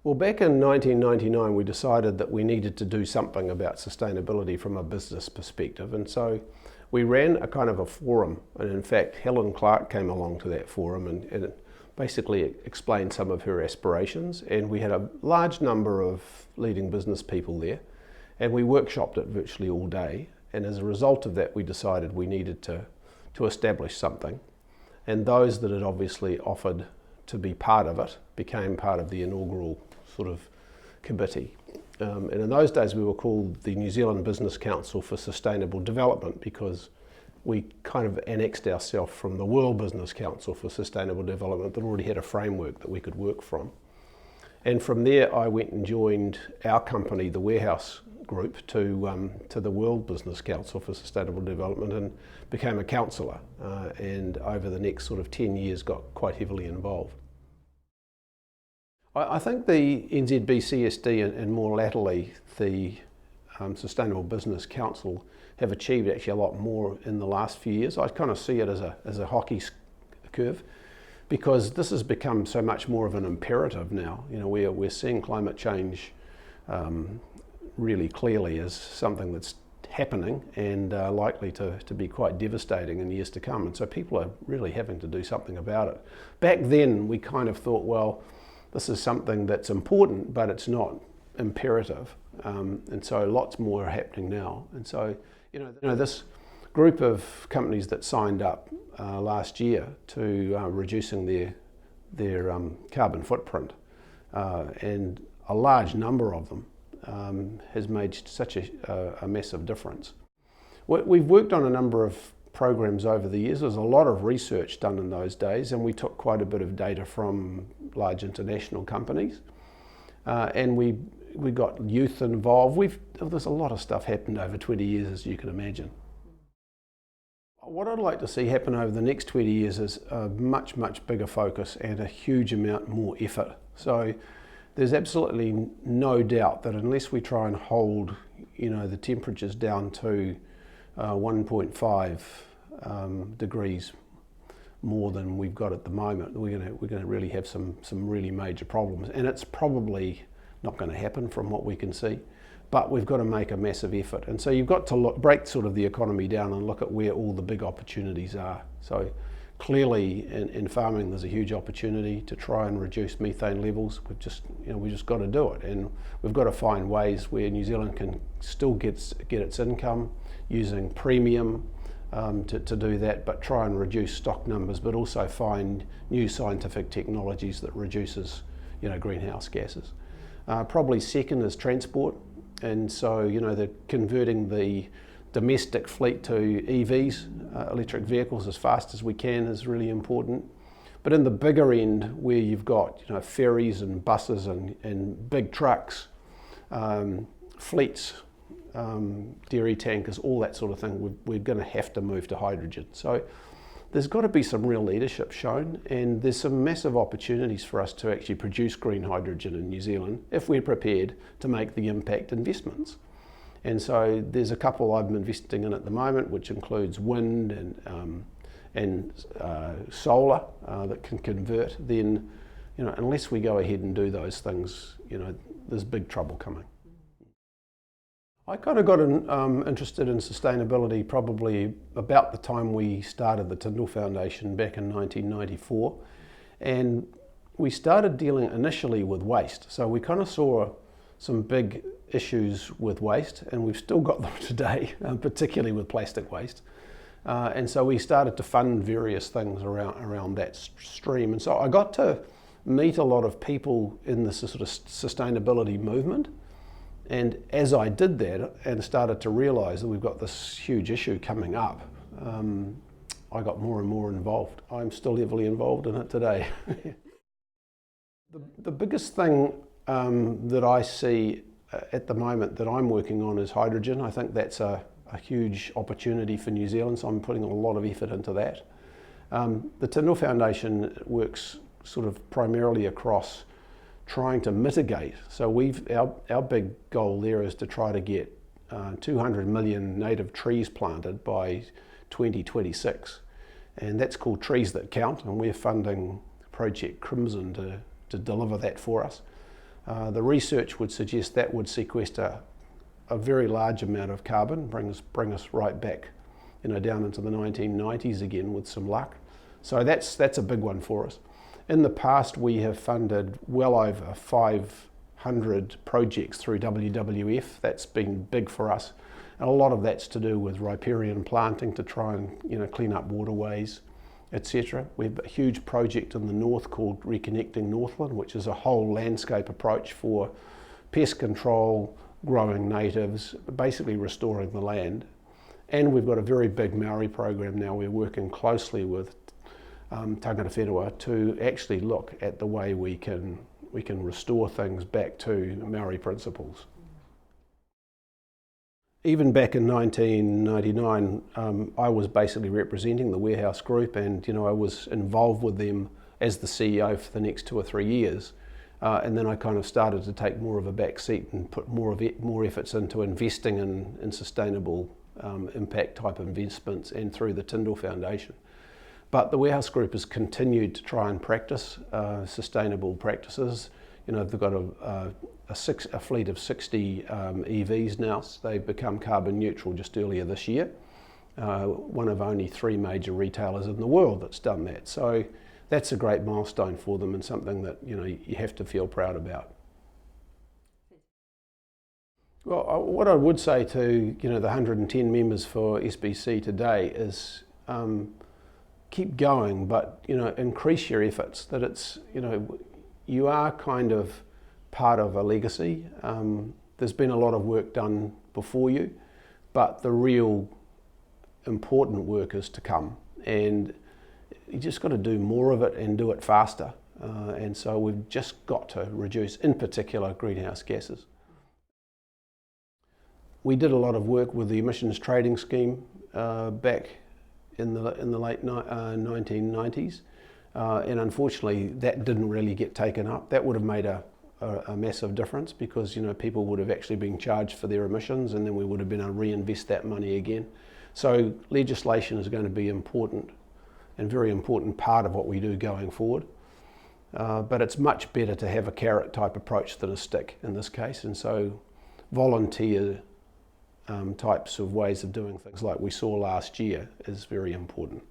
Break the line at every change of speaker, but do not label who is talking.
Well, back in 1999, we decided that we needed to do something about sustainability from a business perspective. And so we ran a kind of a forum. And in fact, Helen Clark came along to that forum and basically explained some of her aspirations. And we had a large number of leading business people there. And we workshopped it virtually all day. And as a result of that, we decided we needed to establish something. And those that had obviously offered to be part of it became part of the inaugural sort of committee. And in those days we were called the New Zealand Business Council for Sustainable Development, because we kind of annexed ourselves from the World Business Council for Sustainable Development that already had a framework that we could work from. And from there I went and joined our company, the Warehouse Group, to the World Business Council for Sustainable Development, and became a councillor, and over the next sort of 10 years got quite heavily involved. I think the NZBCSD and more latterly the Sustainable Business Council have achieved actually a lot more in the last few years. I kind of see it as a hockey curve, because this has become so much more of an imperative now. You know, we're seeing climate change really clearly as something that's happening and likely to be quite devastating in years to come. And so people are really having to do something about it. Back then we kind of thought, well, this is something that's important, but it's not imperative. And so lots more are happening now. And so, you know, this group of companies that signed up last year to reducing their carbon footprint, and a large number of them has made such a massive difference. We've worked on a number of programs over the years. There's a lot of research done in those days, and we took quite a bit of data from large international companies, and we got youth involved. There's a lot of stuff happened over 20 years, as you can imagine. What I'd like to see happen over the next 20 years is a much, much bigger focus and a huge amount more effort. So there's absolutely no doubt that unless we try and hold, you know, the temperatures down to 1.5 degrees more than we've got at the moment, we're going to really have some really major problems. And it's probably not going to happen from what we can see, but we've got to make a massive effort. And so you've got to break sort of the economy down and look at where all the big opportunities are. So clearly in farming there's a huge opportunity to try and reduce methane levels. We just got to do it, and we've got to find ways where New Zealand can still get its income using premium to do that, but try and reduce stock numbers, but also find new scientific technologies that reduces, you know, greenhouse gases. Probably second is transport, and so, you know, the converting the domestic fleet to EVs, electric vehicles, as fast as we can is really important. But in the bigger end, where you've got, you know, ferries and buses and big trucks, fleets, dairy tankers, all that sort of thing, we're going to have to move to hydrogen. So there's got to be some real leadership shown, and there's some massive opportunities for us to actually produce green hydrogen in New Zealand if we're prepared to make the impact investments. And so there's a couple I'm investing in at the moment, which includes wind and solar that can convert. Then, you know, unless we go ahead and do those things, you know, there's big trouble coming. I kind of got interested in sustainability probably about the time we started the Tindall Foundation back in 1994, and we started dealing initially with waste. So we kind of saw some big issues with waste, and we've still got them today, particularly with plastic waste. And so we started to fund various things around that stream. And so I got to meet a lot of people in the sort of sustainability movement. And as I did that and started to realise that we've got this huge issue coming up, I got more and more involved. I'm still heavily involved in it today. The biggest thing that I see at the moment that I'm working on is hydrogen. I think that's a huge opportunity for New Zealand, so I'm putting a lot of effort into that. The Tindall Foundation works sort of primarily across trying to mitigate. So our big goal there is to try to get 200 million native trees planted by 2026. And that's called Trees That Count, and we're funding Project Crimson to deliver that for us. The research would suggest that would sequester a very large amount of carbon, bring us right back, down into the 1990s again with some luck. So that's a big one for us. In the past, we have funded well over 500 projects through WWF. That's been big for us. And a lot of that's to do with riparian planting to try and clean up waterways, etc. We have a huge project in the north called Reconnecting Northland, which is a whole landscape approach for pest control, growing natives, basically restoring the land. And we've got a very big Maori program now. We're working closely with tangata whenua to actually look at the way we can restore things back to Maori principles. Even back in 1999, I was basically representing the Warehouse Group, and I was involved with them as the CEO for the next 2 or 3 years. And then I kind of started to take more of a back seat and put more efforts into investing in sustainable impact type investments and through the Tindall Foundation. But the Warehouse Group has continued to try and practice sustainable practices. They've got a fleet of 60 EVs now. They've become carbon neutral just earlier this year. One of only 3 major retailers in the world that's done that. So that's a great milestone for them and something that you have to feel proud about. Well, what I would say to the 110 members for SBC today is keep going, but increase your efforts. That it's you are kind of part of a legacy. There's been a lot of work done before you, but the real important work is to come, and you just got to do more of it and do it faster. And so we've just got to reduce, in particular, greenhouse gases. We did a lot of work with the emissions trading scheme back in the late 1990s, and unfortunately that didn't really get taken up. That would have made a massive difference, because people would have actually been charged for their emissions, and then we would have been able to reinvest that money again. So legislation is going to be important and very important part of what we do going forward. But it's much better to have a carrot type approach than a stick in this case, and so volunteer types of ways of doing things like we saw last year is very important.